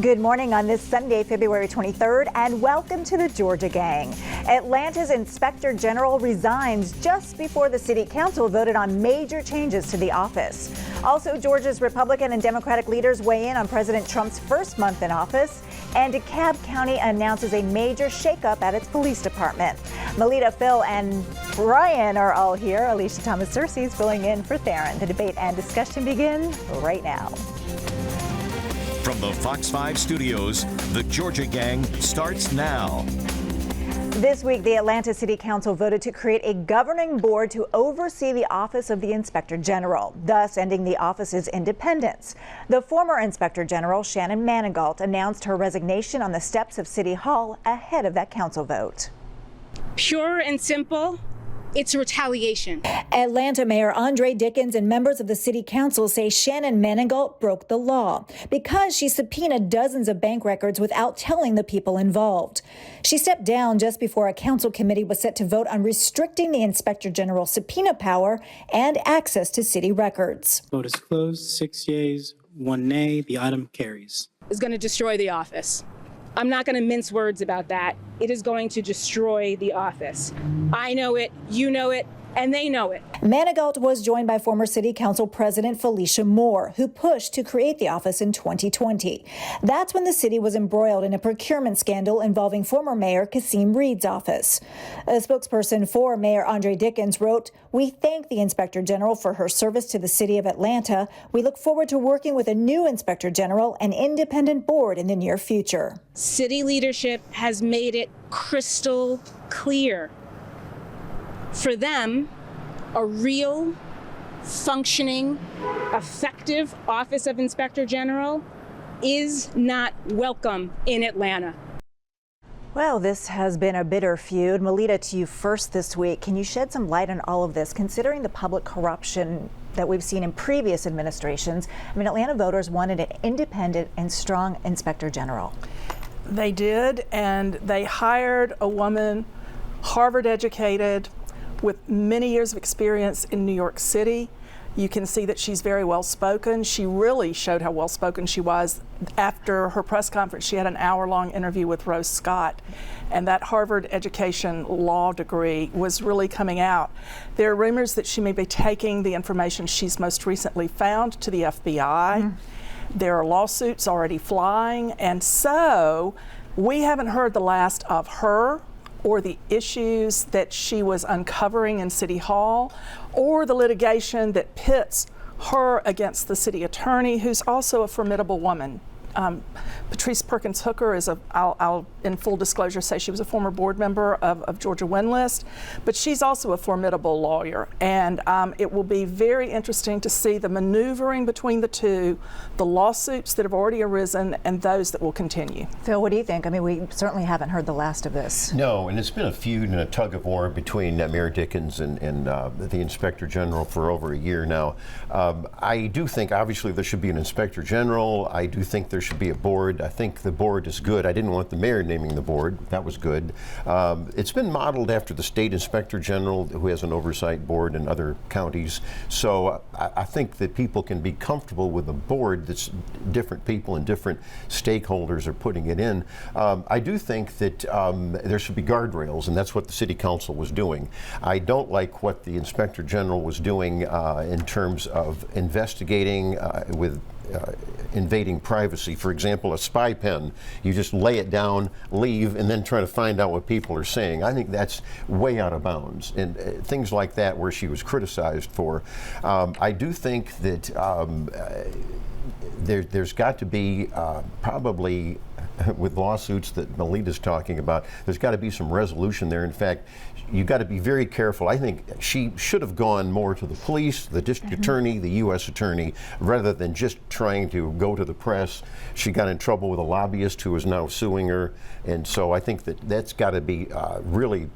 Good morning on this Sunday, February 23rd, and welcome to the Georgia Gang. Atlanta's Inspector General resigns just before the City Council voted on major changes to the office. Also, Georgia's Republican and Democratic leaders weigh in on President Trump's first month in office, and Decab County announces a major shakeup at its police department. Melita, Phil, and Brian are all here. Alicia Thomas-Cersei is filling in for Theron. The debate and discussion begin right now. From the Fox 5 studios, the Georgia Gang starts now. This week, the Atlanta City Council voted to create a governing board to oversee the office of the Inspector General, thus ending the office's independence. The former Inspector General, Shannon Manigault, announced her resignation on the steps of City Hall ahead of that council vote. Pure and simple. It's retaliation. Atlanta Mayor Andre Dickens and members of the City Council say Shannon Manigault broke the law because she subpoenaed dozens of bank records without telling the people involved. She stepped down just before a council committee was set to vote on restricting the Inspector General's subpoena power and access to city records. Vote is closed. 6 yeas, 1 nay. The item carries. It's going to destroy the office. I'm not going to mince words about that. It is going to destroy the office. I know it, you know it, and they know it. Manigault was joined by former City Council President Felicia Moore, who pushed to create the office in 2020. That's when the city was embroiled in a procurement scandal involving former Mayor Kasim Reed's office. A spokesperson for Mayor Andre Dickens wrote, "We thank the Inspector General for her service to the city of Atlanta. We look forward to working with a new Inspector General and independent board in the near future." City leadership has made it crystal clear. For them, a real, functioning, effective Office of Inspector General is not welcome in Atlanta. Well, this has been a bitter feud. Melita, to you first this week. Can you shed some light on all of this, considering the public corruption that we've seen in previous administrations? I mean, Atlanta voters wanted an independent and strong Inspector General. They did, and they hired a woman, Harvard educated, with many years of experience in New York City. You can see that she's very well spoken. She really showed how well spoken she was. After her press conference, she had an hour-long interview with Rose Scott, and that Harvard education law degree was really coming out. There are rumors that she may be taking the information she's most recently found to the FBI. There are lawsuits already flying, and so we haven't heard the last of her or the issues that she was uncovering in City Hall, or the litigation that pits her against the city attorney, who's also a formidable woman. Patrice Perkins Hooker is I'll in full disclosure say she was a former board member of Georgia Windlist, but she's also a formidable lawyer. And it will be very interesting to see the maneuvering between the two, the lawsuits that have already arisen and those that will continue. Phil, what do you think? I mean, we certainly haven't heard the last of this. No, and it's been a feud and a tug of war between Mayor Dickens and the Inspector General for over a year now. I do think obviously there should be an Inspector General. I do think there should be a board. I think the board is good. I didn't want the mayor naming the board. That was good. It's been modeled after the state inspector general, who has an oversight board in other counties. So I think that people can be comfortable with a board that's different people and different stakeholders are putting it in. I do think that there should be guardrails, and that's what the city council was doing. I don't like what the inspector general was doing in terms of investigating with invading privacy. For example, a spy pen, you just lay it down, leave, and then try to find out what people are saying. I think that's way out of bounds, and things like that where she was criticized for. I do think that there's got to be probably with lawsuits that Melita's talking about, there's got to be some resolution there. In fact, you've got to be very careful. I think she should have gone more to the police, the district attorney, the U.S. attorney, rather than just trying to go to the press. She got in trouble with a lobbyist who is now suing her, and so I think that that's got to be really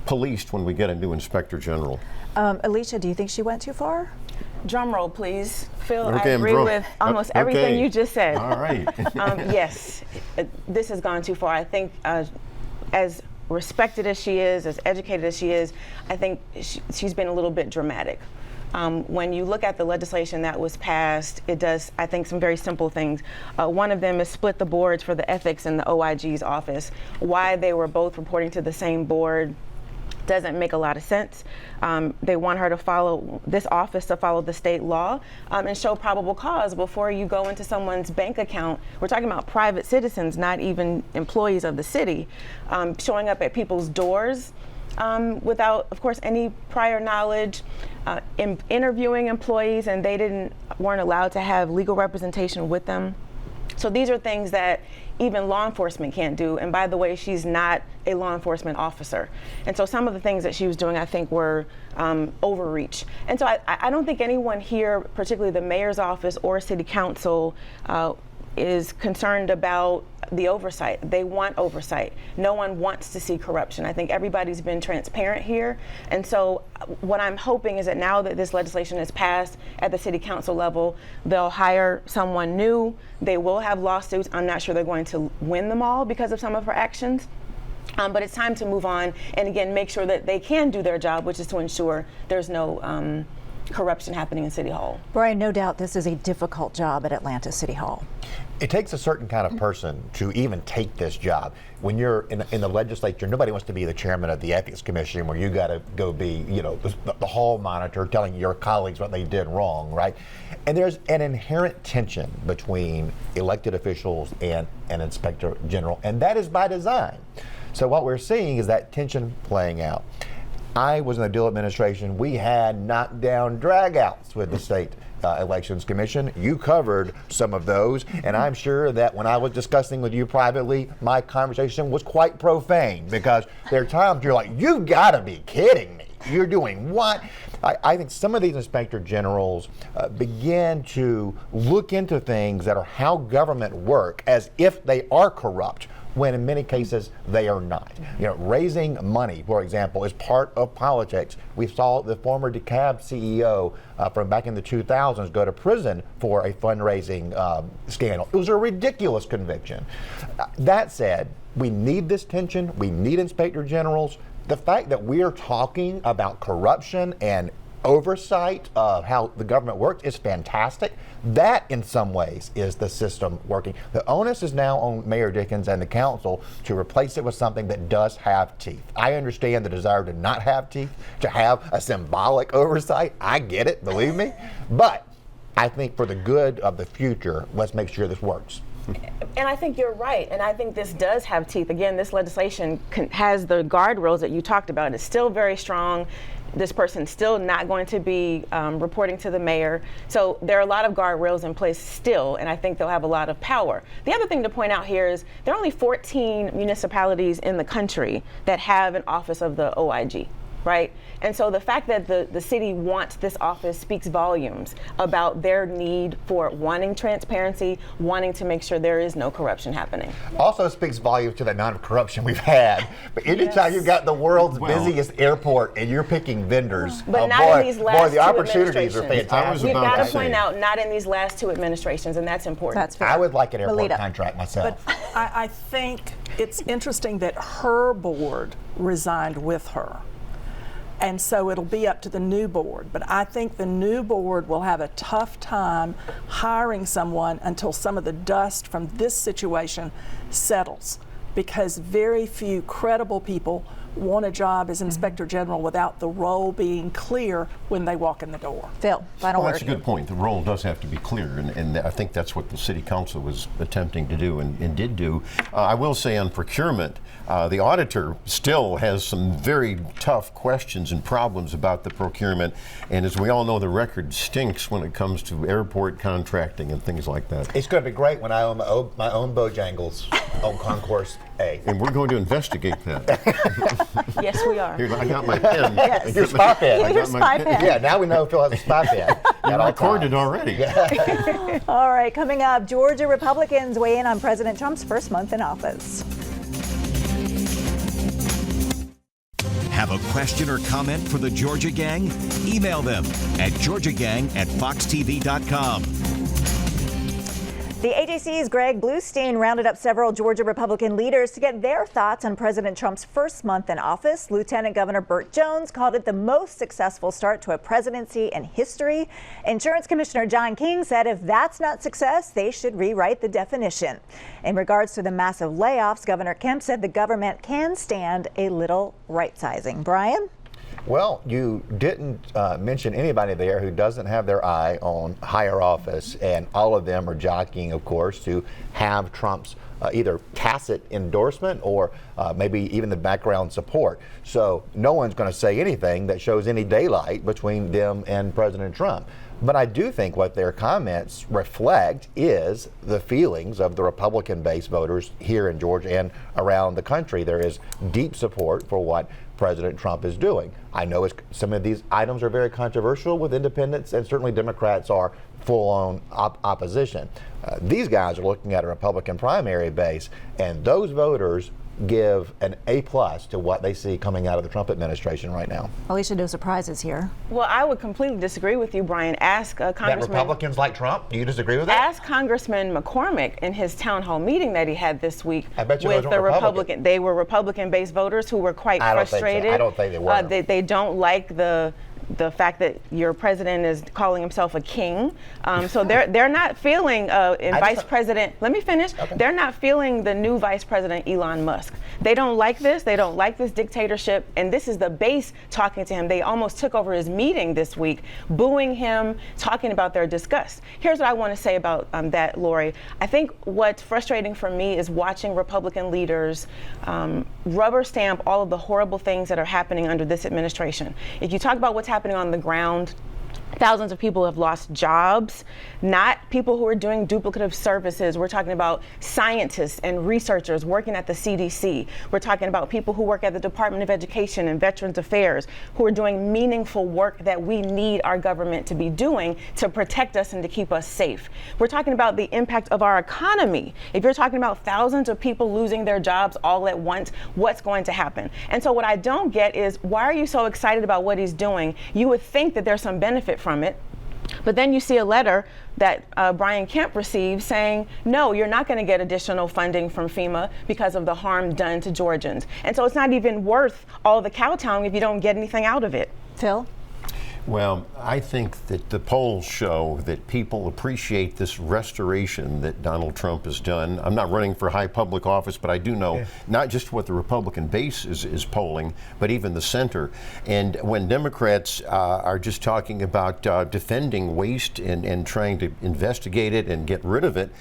policed when we get a new inspector general. Alicia, do you think she went too far? Drum roll, please. Phil, Okay, I agree with almost everything you just said. All right. Yes, this has gone too far. I think as respected as she is, as educated as she is, I think she's been a little bit dramatic. When you look at the legislation that was passed, it does, I think, some very simple things. One of them is split the boards for the ethics and the OIG's office. Why they were both reporting to the same board doesn't make a lot of sense. They want her to follow this office to follow the state law and show probable cause before you go into someone's bank account. We're talking about private citizens, not even employees of the city, showing up at people's doors without, of course, any prior knowledge, interviewing employees, and they weren't allowed to have legal representation with them. So these are things that even law enforcement can't do. And by the way, she's not a law enforcement officer. And so some of the things that she was doing, I think, were overreach. And so I don't think anyone here, particularly the mayor's office or city council, is concerned about the oversight. They want oversight. No one wants to see corruption. I think everybody's been transparent here. And so what I'm hoping is that now that this legislation is passed at the city council level, they'll hire someone new. They will have lawsuits. I'm not sure they're going to win them all because of some of her actions. But it's time to move on and, again, make sure that they can do their job, which is to ensure there's no corruption happening in City Hall. Brian, no doubt this is a difficult job at Atlanta City Hall. It takes a certain kind of person to even take this job. When you're in the legislature, nobody wants to be the chairman of the Ethics Commission where you got to go be, the hall monitor telling your colleagues what they did wrong, right? And there's an inherent tension between elected officials and an inspector general, and that is by design. So what we're seeing is that tension playing out. I was in the Deal administration. We had knockdown dragouts with the state Elections Commission. You covered some of those, and I'm sure that when I was discussing with you privately, my conversation was quite profane because there are times you're like, you gotta be kidding me. You're doing what? I think some of these inspector generals begin to look into things that are how government work as if they are corrupt, when in many cases they are not. Raising money, for example, is part of politics. We saw the former Decab CEO from back in the 2000s go to prison for a fundraising scandal. It was a ridiculous conviction. That said, we need this tension. We need inspector generals. The fact that we are talking about corruption and oversight of how the government works is fantastic. That, in some ways, is the system working. The onus is now on Mayor Dickens and the council to replace it with something that does have teeth. I understand the desire to not have teeth, to have a symbolic oversight. I get it, believe me. But I think for the good of the future, let's make sure this works. And I think you're right. And I think this does have teeth. Again, this legislation has the guardrails that you talked about. It's still very strong. This person's still not going to be reporting to the mayor. So there are a lot of guardrails in place still, and I think they'll have a lot of power. The other thing to point out here is there are only 14 municipalities in the country that have an office of the OIG, right? And so the fact that the city wants this office speaks volumes about their need for wanting transparency, wanting to make sure there is no corruption happening. Also speaks volumes to the amount of corruption we've had. But anytime you've got the world's busiest airport and you're picking vendors, but not in these last the opportunities are fantastic. We've got to point out, not in these last two administrations, and that's important. That's fair. I would like an airport contract myself. But I think it's interesting that her board resigned with her. And so it'll be up to the new board. But I think the new board will have a tough time hiring someone until some of the dust from this situation settles, because very few credible people want a job as Inspector General without the role being clear when they walk in the door. Phil, final word. That's a good point. The role does have to be clear, and I think that's what the City Council was attempting to do and did do. I will say on procurement, the auditor still has some very tough questions and problems about the procurement, and as we all know, the record stinks when it comes to airport contracting and things like that. It's going to be great when I own my own Bojangles on Concourse A. And we're going to investigate that. Yes, we are. Here, I got my pen. Yes. Your spy pen. Your spy pen. Yeah, now we know Phil has a spy pen. You recorded already. All right, coming up, Georgia Republicans weigh in on President Trump's first month in office. Have a question or comment for the Georgia Gang? Email them at georgiagang@foxtv.com. The AJC's Greg Bluestein rounded up several Georgia Republican leaders to get their thoughts on President Trump's first month in office. Lieutenant Governor Burt Jones called it the most successful start to a presidency in history. Insurance Commissioner John King said if that's not success, they should rewrite the definition. In regards to the massive layoffs, Governor Kemp said the government can stand a little right-sizing. Brian? Well, you didn't mention anybody there who doesn't have their eye on higher office, and all of them are jockeying, of course, to have Trump's either tacit endorsement or maybe even the background support. So no one's going to say anything that shows any daylight between them and President Trump. But I do think what their comments reflect is the feelings of the Republican-based voters here in Georgia and around the country. There is deep support for what President Trump is doing. I know some of these items are very controversial with independents, and certainly Democrats are full-on opposition. These guys are looking at a Republican primary base, and those voters give an A+ to what they see coming out of the Trump administration right now. Alicia, no surprises here. Well, I would completely disagree with you, Brian. Ask Congressman. That Republicans like Trump? Do you disagree with that? Ask Congressman McCormick in his town hall meeting that he had this week I bet you with those the weren't Republican. They were Republican-based voters who were quite frustrated. I don't think they were. They don't like the fact that your president is calling himself a king. So they're not feeling Vice President. Let me finish. Okay. They're not feeling the new Vice President Elon Musk. They don't like this. They don't like this dictatorship. And this is the base talking to him. They almost took over his meeting this week, booing him, talking about their disgust. Here's what I want to say about that, Lori. I think what's frustrating for me is watching Republican leaders rubber stamp all of the horrible things that are happening under this administration. If you talk about what's happening on the ground, thousands of people have lost jobs, not people who are doing duplicative services. We're talking about scientists and researchers working at the CDC. We're talking about people who work at the Department of Education and Veterans Affairs who are doing meaningful work that we need our government to be doing to protect us and to keep us safe. We're talking about the impact of our economy. If you're talking about thousands of people losing their jobs all at once, what's going to happen? And so what I don't get is, why are you so excited about what he's doing? You would think that there's some benefit from it. But then you see a letter that Brian Kemp received saying, no, you're not going to get additional funding from FEMA because of the harm done to Georgians. And so it's not even worth all the kowtowing if you don't get anything out of it. Phil? Well, I think that the polls show that people appreciate this restoration that Donald Trump has done. I'm not running for high public office, but I do know not just what the Republican base is polling, but even the center. And when Democrats are just talking about defending waste and trying to investigate it and get rid of it,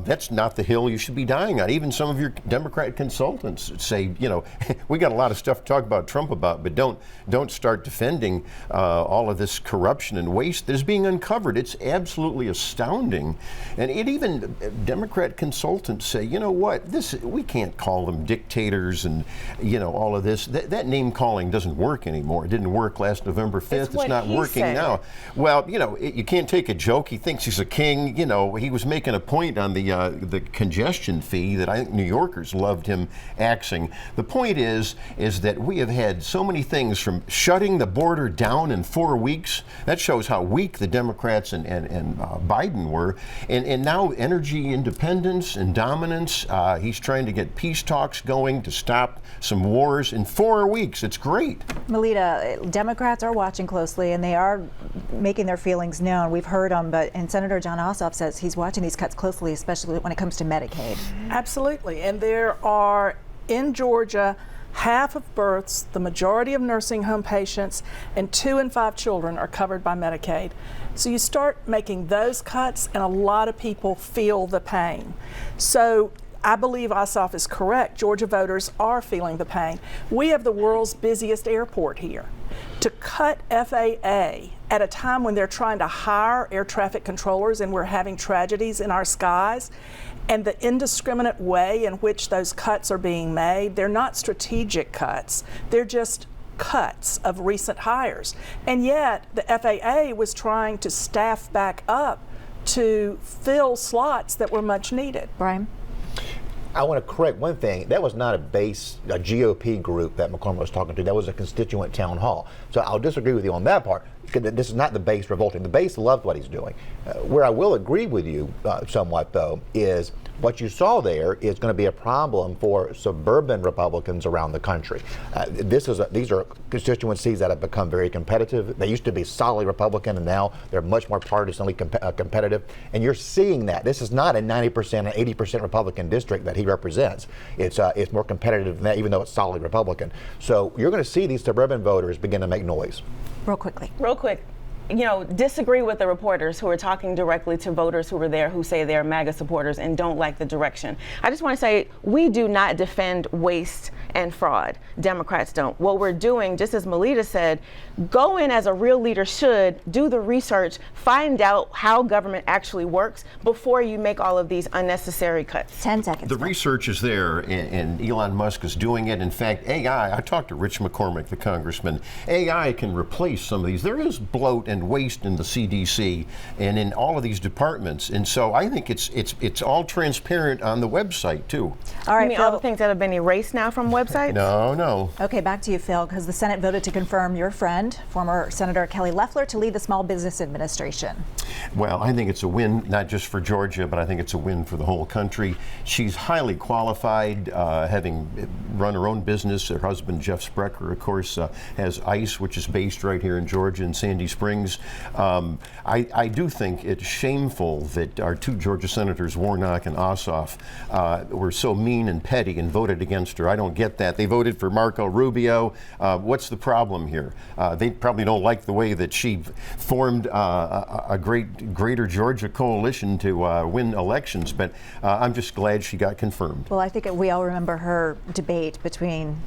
that's not the hill you should be dying on. Even some of your Democrat consultants say, you know, we got a lot of stuff to talk about Trump about, but don't start defending all of this corruption and waste that is being uncovered. It's absolutely astounding. And even Democrat consultants say, you know what, we can't call them dictators and, you know, all of this. That name calling doesn't work anymore. It didn't work last November 5th. It's not working now. Well, you know, you can't take a joke. He thinks he's a king. You know, he was making a point on the congestion fee that I think New Yorkers loved him axing. The point is that we have had so many things, from shutting the border down in 4 weeks. That shows how weak the Democrats and Biden were. And now energy independence and dominance. He's trying to get peace talks going to stop some wars in 4 weeks. It's great. Melita, Democrats are watching closely and they are making their feelings known. We've heard them, and Senator John Ossoff says he's watching these cuts closely, especially when it comes to Medicaid. Absolutely. And there are, in Georgia, half of births, the majority of nursing home patients, and 2 in 5 children are covered by Medicaid. So you start making those cuts, and a lot of people feel the pain. So I believe Ossoff is correct. Georgia voters are feeling the pain. We have the world's busiest airport here. To cut FAA at a time when they're trying to hire air traffic controllers and we're having tragedies in our skies, and the indiscriminate way in which those cuts are being made, they're not strategic cuts. They're just cuts of recent hires. And yet the FAA was trying to staff back up to fill slots that were much needed. Brian? I want to correct one thing. That was not a GOP group that McCormick was talking to. That was a constituent town hall. So I'll disagree with you on that part. this is not the base revolting. The base loves what he's doing. Where I will agree with you somewhat, though, is what you saw there is going to be a problem for suburban Republicans around the country. These are constituencies that have become very competitive. They used to be solidly Republican, and now they're much more partisanly competitive. And you're seeing that. This is not a 90% and 80% Republican district that he represents. It's more competitive than that, even though it's solidly Republican. So you're going to see these suburban voters begin to make noise. Real quickly. Real quick. Disagree with the reporters who are talking directly to voters who were there who say they're MAGA supporters and don't like the direction. I just want to say we do not defend waste and fraud. Democrats don't. What we're doing, just as Melita said, go in as a real leader should, do the research, find out how government actually works before you make all of these unnecessary cuts. 10 seconds. The research is there, and Elon Musk is doing it. In fact, AI, I talked to Rich McCormick, the congressman, AI can replace some of these. There is bloat and waste in the CDC and in all of these departments, and so I think it's all transparent on the website too. All right, you mean Phil. all the things that have been erased now from websites? No. Okay, back to you, Phil, because the Senate voted to confirm your friend, former Senator Kelly Loeffler, to lead the Small Business Administration. Well, I think it's a win, not just for Georgia, but I think it's a win for the whole country. She's highly qualified, having run her own business. Her husband, Jeff Sprecher, of course, has ICE, which is based right here in Georgia in Sandy Springs. I do think it's shameful that our two Georgia senators, Warnock and Ossoff, were so mean and petty and voted against her. I don't get that. They voted for Marco Rubio. What's the problem here? They probably don't like the way that she formed a greater Georgia coalition to win elections, but I'm just glad she got confirmed. Well, I think we all remember her debate between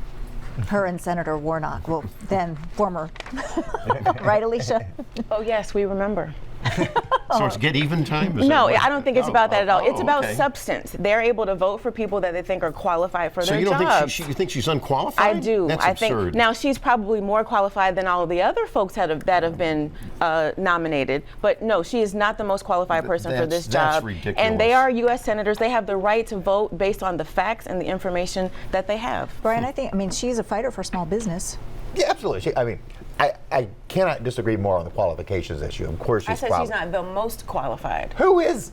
her and Senator Warnock. Well, then former, right, Alicia? Oh, yes, we remember. So it's get even time? No, I don't think it's about that at all. It's about okay. substance. They're able to vote for people that they think are qualified for their jobs. So you think she's unqualified? I do. That's I absurd. think now she's probably more qualified than all of the other folks that have been nominated. But no, she is not the most qualified person for this job. That's ridiculous. And they are U.S. senators. They have the right to vote based on the facts and the information that they have. Brian, I mean, she's a fighter for small business. Yeah, absolutely. I cannot disagree more on the qualifications issue. Of course, I said she's not the most qualified. Who is?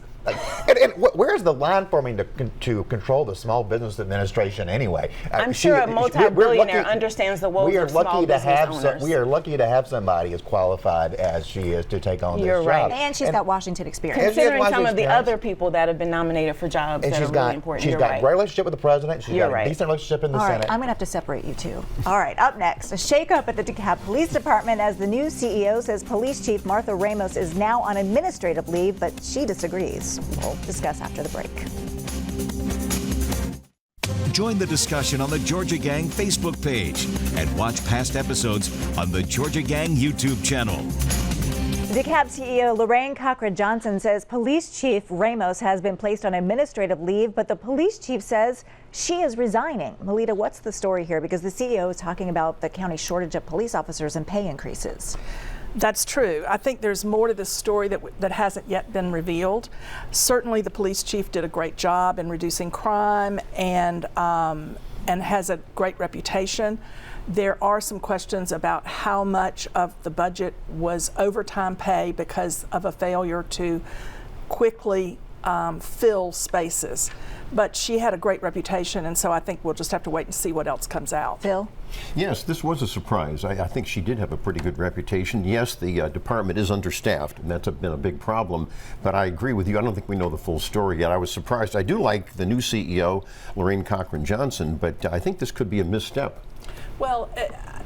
And where's the line forming to control the Small Business Administration anyway? I'm sure a multi-billionaire understands the woes of small business owners. We are lucky to have somebody as qualified as she is to take on You're this right. job. And she's got Washington experience. Considering some of the other people that have been nominated for jobs and that are really important. She's got a great relationship with the president. She's got a decent relationship in the All right, Senate. I'm going to have to separate you two. All right, up next, a shakeup at the Decab Police Department as the new CEO says Police Chief Martha Ramos is now on administrative leave, but she disagrees. We'll discuss after the break. Join the discussion on the Georgia Gang Facebook page and watch past episodes on the Georgia Gang YouTube channel. Decab CEO Lorraine Cochran-Johnson says Police Chief Ramos has been placed on administrative leave, but the police chief says she is resigning. Melita, what's the story here? Because the CEO is talking about the county shortage of police officers and pay increases. That's true. I think there's more to this story that hasn't yet been revealed. Certainly the police chief did a great job in reducing crime and has a great reputation. There are some questions about how much of the budget was overtime pay because of a failure to quickly fill spaces. But she had a great reputation, and so I think we'll just have to wait and see what else comes out. Phil? Yes, this was a surprise. I think she did have a pretty good reputation. Yes, the department is understaffed, and that's been a big problem. But I agree with you. I don't think we know the full story yet. I was surprised. I do like the new CEO, Lorraine Cochran-Johnson, but I think this could be a misstep. Well,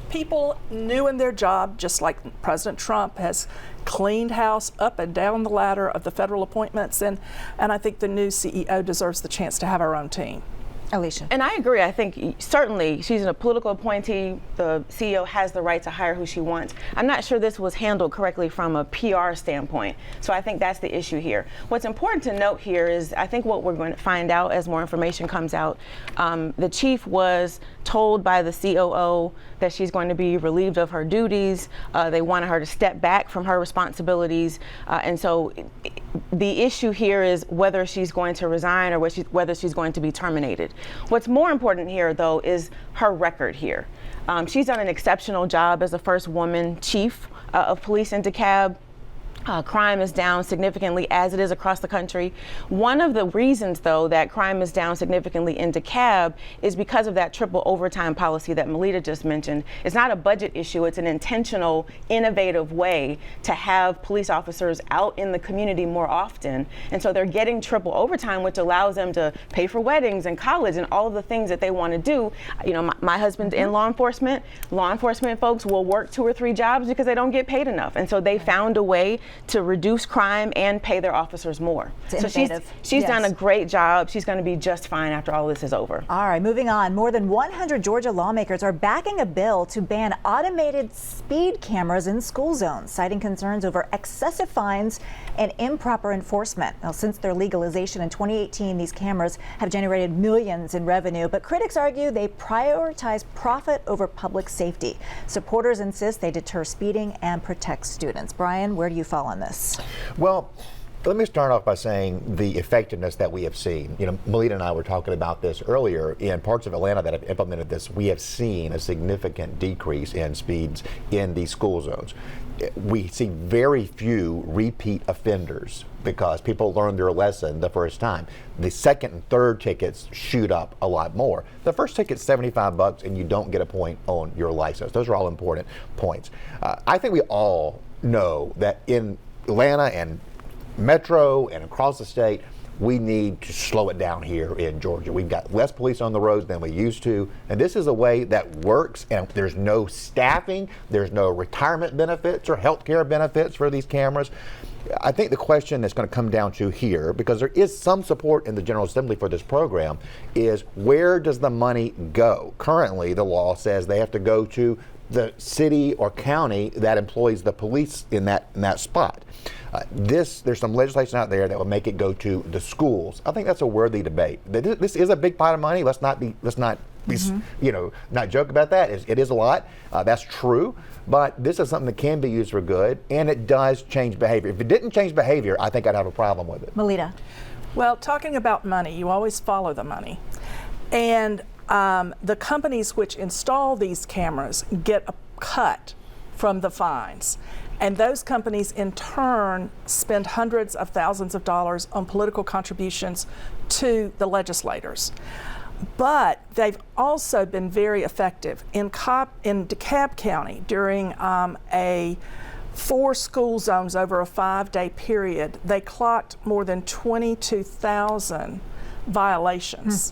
people new in their job, just like President Trump has cleaned house up and down the ladder of the federal appointments, and I think the new CEO deserves the chance to have her own team. Alicia. And I agree. I think certainly she's a political appointee. The CEO has the right to hire who she wants. I'm not sure this was handled correctly from a PR standpoint. So I think that's the issue here. What's important to note here is I think what we're going to find out as more information comes out, the chief was told by the COO that she's going to be relieved of her duties. They wanted her to step back from her responsibilities. And so The issue here is whether she's going to resign or whether she's going to be terminated. What's more important here, though, is her record here. She's done an exceptional job as the first woman chief of police in Decab. Crime is down significantly, as it is across the country. One of the reasons, though, that crime is down significantly in Decab is because of that triple overtime policy that Melita just mentioned. It's not a budget issue. It's an intentional, innovative way to have police officers out in the community more often. And so they're getting triple overtime, which allows them to pay for weddings and college and all of the things that they want to do. You know, my husband's in law enforcement. Law enforcement folks will work 2 or 3 jobs because they don't get paid enough. And so they found a way to reduce crime and pay their officers more. So she's done a great job. She's going to be just fine after all this is over. All right, moving on. More than 100 Georgia lawmakers are backing a bill to ban automated speed cameras in school zones, citing concerns over excessive fines and improper enforcement. Now, since their legalization in 2018, these cameras have generated millions in revenue, but critics argue they prioritize profit over public safety. Supporters insist they deter speeding and protect students. Brian, where do you fall on this? Well, let me start off by saying the effectiveness that we have seen. You know, Melita and I were talking about this earlier. In parts of Atlanta that have implemented this, we have seen a significant decrease in speeds in these school zones. We see very few repeat offenders because people learn their lesson the first time. The second and third tickets shoot up a lot more. The first ticket's $75 and you don't get a point on your license. Those are all important points. I think we all know that in Atlanta and Metro and across the state, we need to slow it down here in Georgia. We've got less police on the roads than we used to, and this is a way that works, and there's no staffing, there's no retirement benefits or health care benefits for these cameras. I think the question that's going to come down to here, because there is some support in the General Assembly for this program, is where does the money go? Currently, the law says they have to go to the city or county that employs the police in that spot. There's some legislation out there that will make it go to the schools. I think that's a worthy debate. This is a big pot of money. Let's not not joke about that. It is a lot. That's true. But this is something that can be used for good, and it does change behavior. If it didn't change behavior, I think I'd have a problem with it. Melita. Well, talking about money, you always follow the money. And the companies which install these cameras get a cut from the fines. And those companies in turn spend hundreds of thousands of dollars on political contributions to the legislators. But they've also been very effective. In DeKalb County, during 4 school zones over a 5-day period, they clocked more than 22,000 violations.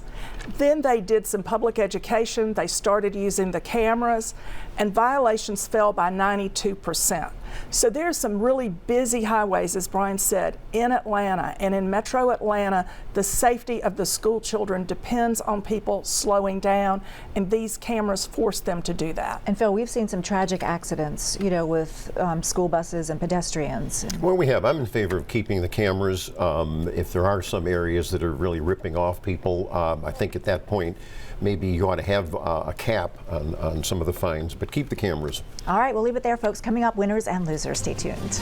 Then they did some public education. They started using the cameras, and violations fell by 92%. So there's some really busy highways, as Brian said, in Atlanta, and in Metro Atlanta, the safety of the school children depends on people slowing down, and these cameras force them to do that. And Phil, we've seen some tragic accidents, with school buses and pedestrians. Well, we have. I'm in favor of keeping the cameras. If there are some areas that are really ripping off people, I think at that point, maybe you ought to have a cap on some of the fines, but keep the cameras. All right, we'll leave it there, folks. Coming up, winners and losers. Stay tuned.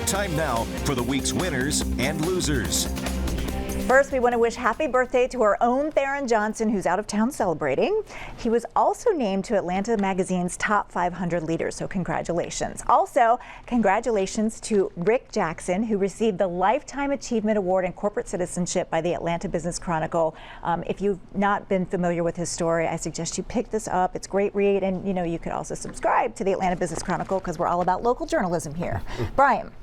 Time now for the week's winners and losers. First, we want to wish happy birthday to our own Theron Johnson, who's out of town celebrating. He was also named to Atlanta Magazine's top 500 leaders, so congratulations. Also, congratulations to Rick Jackson, who received the Lifetime Achievement Award in Corporate Citizenship by the Atlanta Business Chronicle. If you've not been familiar with his story, I suggest you pick this up. It's a great read, and you could also subscribe to the Atlanta Business Chronicle because we're all about local journalism here. Brian.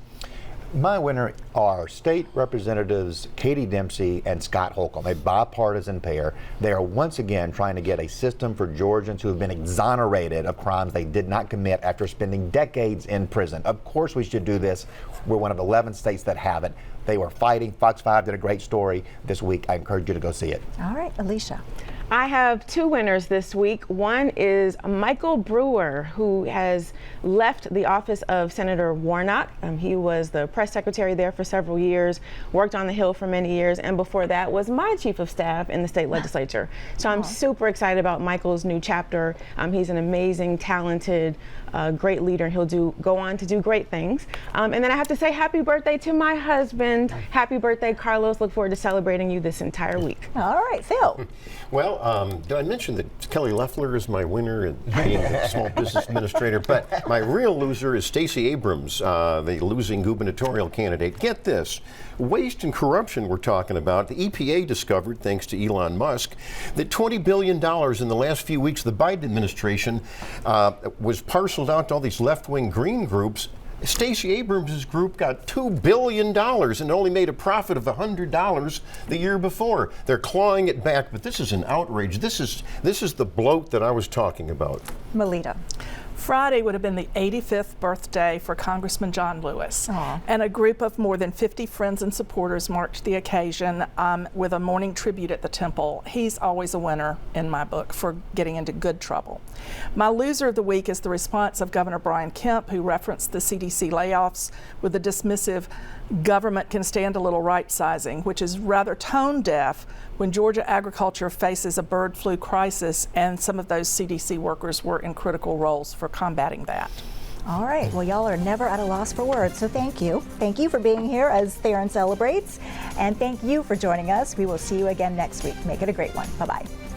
My winner are State Representatives Katie Dempsey and Scott Holcomb, a bipartisan pair. They are once again trying to get a system for Georgians who have been exonerated of crimes they did not commit after spending decades in prison. Of course we should do this. We're one of 11 states that haven't. They were fighting. Fox 5 did a great story this week. I encourage you to go see it. All right, Alicia. I have 2 winners this week. One is Michael Brewer, who has left the office of Senator Warnock. He was the press secretary there for several years, worked on the Hill for many years, and before that was my chief of staff in the state legislature. So I'm super excited about Michael's new chapter. He's an amazing, talented a great leader, and he'll go on to do great things. And then I have to say happy birthday to my husband. Happy birthday, Carlos. Look forward to celebrating you this entire week. All right, Phil. Well, did I mention that Kelly Loeffler is my winner in being a small business administrator? But my real loser is Stacey Abrams, the losing gubernatorial candidate. Get this. Waste and corruption we're talking about. The EPA discovered, thanks to Elon Musk, that $20 billion in the last few weeks of the Biden administration was parceled out to all these left-wing green groups. Stacey Abrams' group got $2 billion and only made a profit of $100 the year before. They're clawing it back, but this is an outrage. This is the bloat that I was talking about. Melita. Friday would have been the 85th birthday for Congressman John Lewis. Aww. And a group of more than 50 friends and supporters marked the occasion with a morning tribute at the temple. He's always a winner in my book for getting into good trouble. My loser of the week is the response of Governor Brian Kemp, who referenced the CDC layoffs with the dismissive government can stand a little right-sizing, which is rather tone-deaf when Georgia agriculture faces a bird flu crisis, and some of those CDC workers were in critical roles for combating that. All right, well, y'all are never at a loss for words, so thank you. Thank you for being here as Theron celebrates, and thank you for joining us. We will see you again next week. Make it a great one. Bye-bye.